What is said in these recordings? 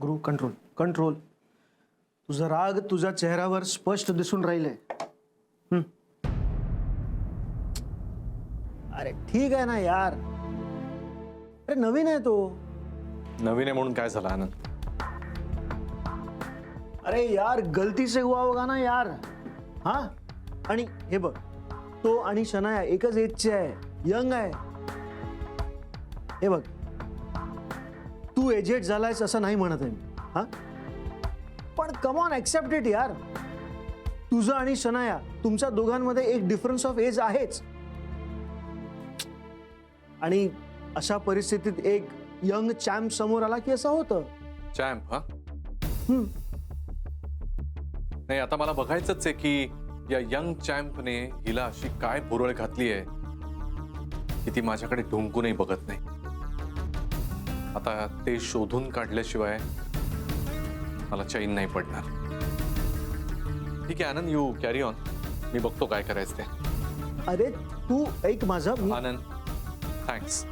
गुरु control control. तुझा राग तुझ्या चेहऱ्यावर स्पष्ट दिसून राहिलंय. अरे ठीक आहे ना यार. अरे नवीन आहे तो. नवीन आहे म्हणून काय झालं आनंद? अरे यार गलती से हुआ होगा ना यार. हा आणि हे बघ, तो आणि शनाया एकच एजचे आहे, यंग आहे. हे बघ, तू एजेड झालायस असं नाही म्हणत आहे मी. हा पण कम ऑन ऍक्सेप्ट इट यार. तुझं आणि शनाया तुमच्या दोघांमध्ये एक डिफरन्स ऑफ एज आहेच. आणि अशा परिस्थितीत एक यंग चॅम्प समोर आला की असं होतं. चॅम्प? हा नाही, आता मला बघायचंच आहे की या यंग चॅम्पने हिला अशी काय भुरळ घातली आहे की ती माझ्याकडे ढुंकूनही बघत नाही. आता ते शोधून काढल्याशिवाय मला चैन नाही पडणार. ठीक आहे आनंद, यू कॅरी ऑन. मी बघतो काय करायचं ते. अरे तू ऐक माझं. Anand thanks.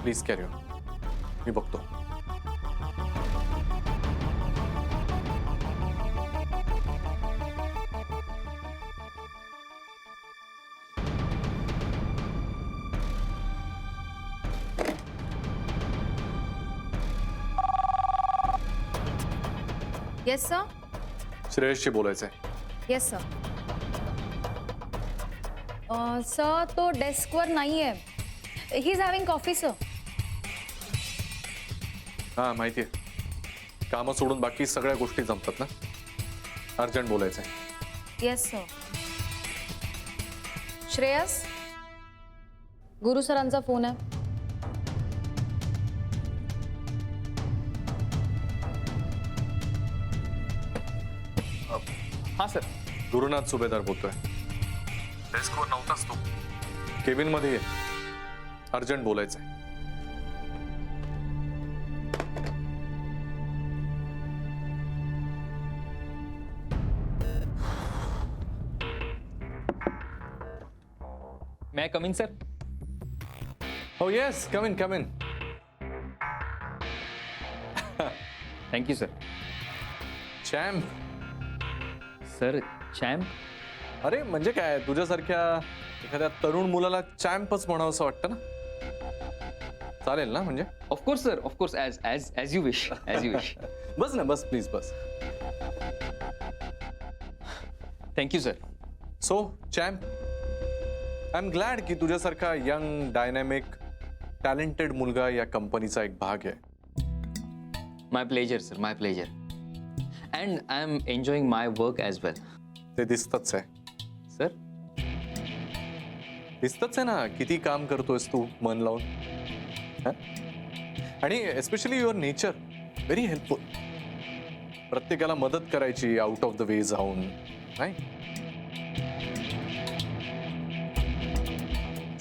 Please carry on. मी बघतो. Yes sir. श्रेयसशी बोलायचंय. Yes sir. सर तो डेस्कवर नाहीये. He is having coffee sir. हा माहिती आहे. कामं सोडून बाकी सगळ्या गोष्टी जमतात ना. अर्जंट बोलायचंय. Yes sir. श्रेयस, गुरु सरांचा फोन आहे. हा सर. गुरुनाथ सुभेदार बोलतोय. डेस्कवर नव्हताच तू. केबिन मध्ये ये. अर्जंट बोलायचंय. May I come in, sir? हो yes, come in come in. Thank you, sir. Champ? Sir, champ? अरे म्हणजे काय, तुझ्यासारख्या एखाद्या तरुण मुलाला चॅम्पच म्हणावं असं वाटतं ना. चालेल ना म्हणजे? Of course, sir. Of course, as you wish. As you wish. बस ना, बस प्लीज बस. Thank you, sir. So champ, I am glad की तुझ्यासारखा यंग डायनॅमिक टॅलेंटेड मुलगा या कंपनीचा एक भाग आहे. My pleasure, sir. My pleasure. And I am enjoying my work as well. ते दिसतच आहे. Sir? दिसतच आहे ना किती काम करतोयस तू मन लावून. हा? आणि especially your nature very helpful. प्रत्येकाला मदत करायची आउट ऑफ द वे जाऊन, नाही?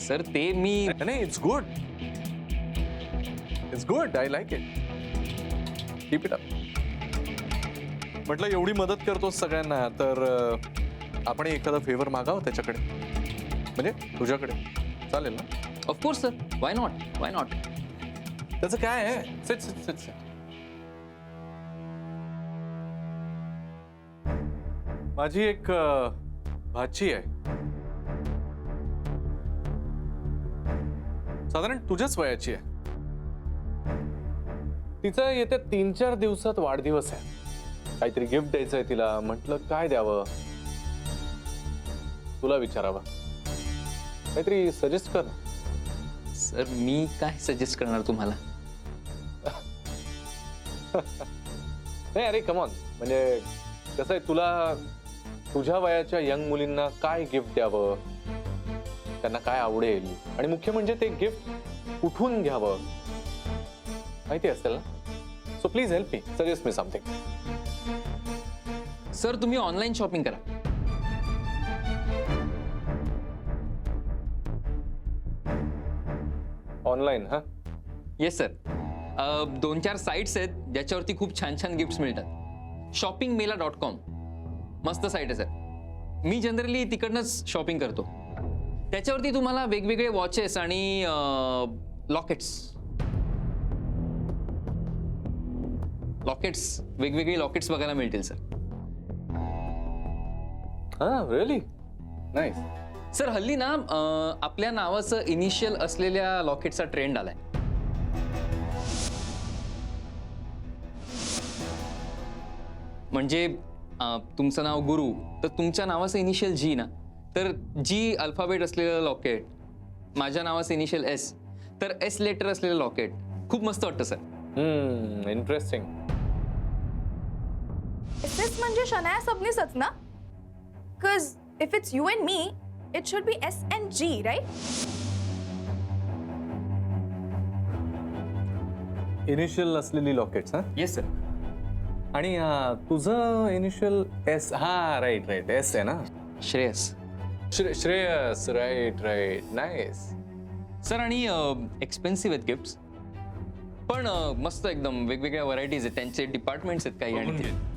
Sir, ते मी नाही, it's good. It's good. I like it. Keep it up. म्हटलं एवढी मदत करतोस सगळ्यांना तर आपण एखादा फेवर मागावं त्याच्याकडे, म्हणजे तुझ्याकडे. चालेल ना? Of course, sir. Why not? Why not? त्याचं काय आहे? Sit sit sit sit. माझी एक भाची आहे, साधारण तुझ्याच वयाची आहे. तिचा येत्या 3-4 दिवसात वाढदिवस आहे. काहीतरी गिफ्ट द्यायचंय तिला. म्हटलं काय द्यावं, तुला विचारावं. काहीतरी सजेस्ट कर. Sir, मी काय सजेस्ट करणार तुम्हाला? नाही अरे कमॉन, म्हणजे कसं आहे, तुला तुझ्या वयाच्या यंग मुलींना काय गिफ्ट द्यावं, त्यांना काय आवडेल, आणि मुख्य म्हणजे ते गिफ्ट कुठून घ्यावं माहिती असेल ना. So please help me, suggest me something. Sir, तुम्ही ऑनलाईन शॉपिंग करा. ऑनलाईन? हा येस सर. 2-4 साईट्स आहेत ज्याच्यावरती खूप छान छान गिफ्ट्स मिळतात. shoppingmela.com मस्त साईट आहे सर. मी जनरली तिकडनंच शॉपिंग करतो. त्याच्यावरती तुम्हाला वेगवेगळे वॉचेस आणि लॉकेट्स. लॉकेट्स, वेगवेगळी लॉकेट्स बघायला मिळतील सर. हा रिअली नाईस. सर हल्ली ना आपल्या नावाचं इनिशियल असलेल्या लॉकेटचा ट्रेंड आलाय. म्हणजे तुमचं नाव गुरु, तर तुमच्या नावाचं इनिशियल जी ना, तर जी अल्फाबेट असलेलं लॉकेट, माझ्या नावाचं इनिशियल एस, तर एस लेटर असलेलं लॉकेट खूप मस्त वाटतं सर. इंटरेस्टिंग. SS म्हणजे शनाया सबनीसच ना? Cause if it's you and me, it should be S and G, right? Initial असलेली लॉकेट्स हा. Yes sir. आणि तुझं इनिशियल एस. हा राईट राईट एस आहे ना. Shreyas. Shreyas. Right right nice. Sir आणि एक्सपेन्सिव्ह आहेत गिफ्ट्स, पण मस्त एकदम वेगवेगळ्या व्हरायटीज आहेत, त्यांचे डिपार्टमेंट्स आहेत काही. आणि ते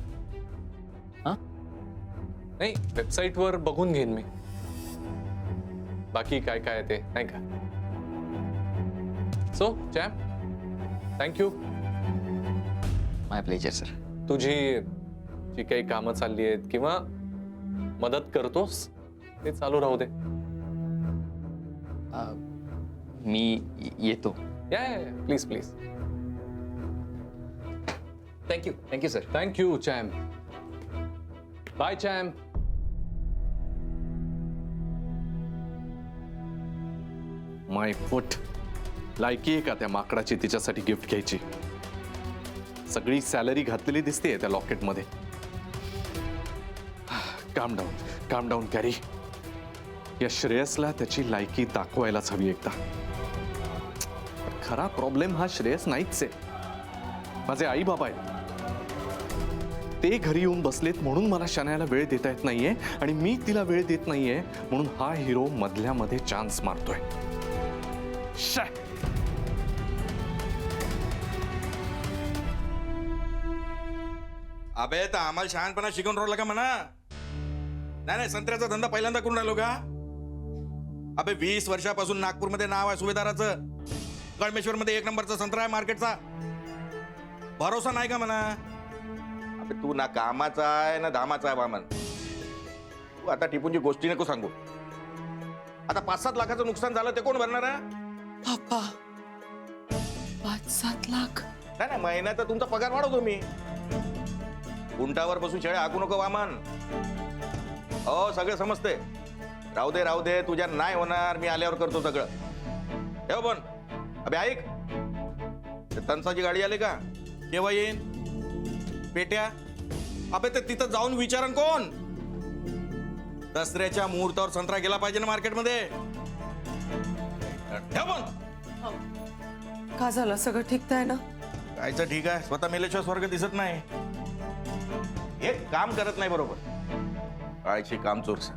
नाही, वेबसाईटवर बघून घेईन मी बाकी काय काय आहे ते, नाही का. So champ, thank you. My pleasure sir. तुझी जी काही कामं चालली आहेत किंवा मदत करतोस ते चालू राहू दे. मी येतो. या please please. Thank you sir. Thank you champ. Bye champ. My foot. लायकी आहे का त्या माकडाची तिच्यासाठी गिफ्ट घ्यायची? सगळी सॅलरी घातलेली दिसते त्या लॉकेटमध्ये. काम डाऊन कॅरी. या श्रेयसला त्याची लायकी दाखवायलाच हवी एकदा. खरा प्रॉब्लेम हा श्रेयस नाहीच आहे, माझे आई बाबा आहेत. ते घरी येऊन बसलेत म्हणून मला शनायाला वेळ देता येत नाहीये, आणि मी तिला वेळ देत नाहीये म्हणून हा हिरो मधल्यामध्ये चान्स मारतोय. अबे तर आम्हाला शहाणपणा शिकवून राहिला का म्हणा. नाही संत्र्याचा धंदा पहिल्यांदा करून राहिलो का? अबे 20 वर्षापासून नागपूरमध्ये नाव आहे सुभेदाराचं. कळमेश्वर मध्ये 1 नंबरचा संत्रा आहे मार्केटचा. भरोसा नाही का म्हणा? अबे तू ना कामाचा आहे ना धामाचा आहे वामन. तू आता टिपूनची गोष्टी नको सांगू. आता 5-7 लाखाचं नुकसान झालं ते कोण भरणार आहे? पापा 5-7 लाख. नाही महिन्याचा तुमचा पगार वाढवतो मी. उंटावर बसून शेळ्या हाकू नको वामन. हो सगळं समजते. राहू दे तुझ्या नाही होणार. मी आल्यावर करतो सगळं. ठेव पण. अबे ऐक, तनसाची गाडी आली का? केव्हा येईन? पेट्या. अबे ते तिथं जाऊन विचारन कोण? दसऱ्याच्या मुहूर्तावर संत्रा गेला पाहिजे ना मार्केटमध्ये. ठेव पण. का झालं? सगळं ठीक आहे ना? कायचं ठीक आहे? स्वतः मेल्याशिवाय स्वर्ग दिसत नाही. एक काम करत नाही बरोबर. कायची काम चोरस.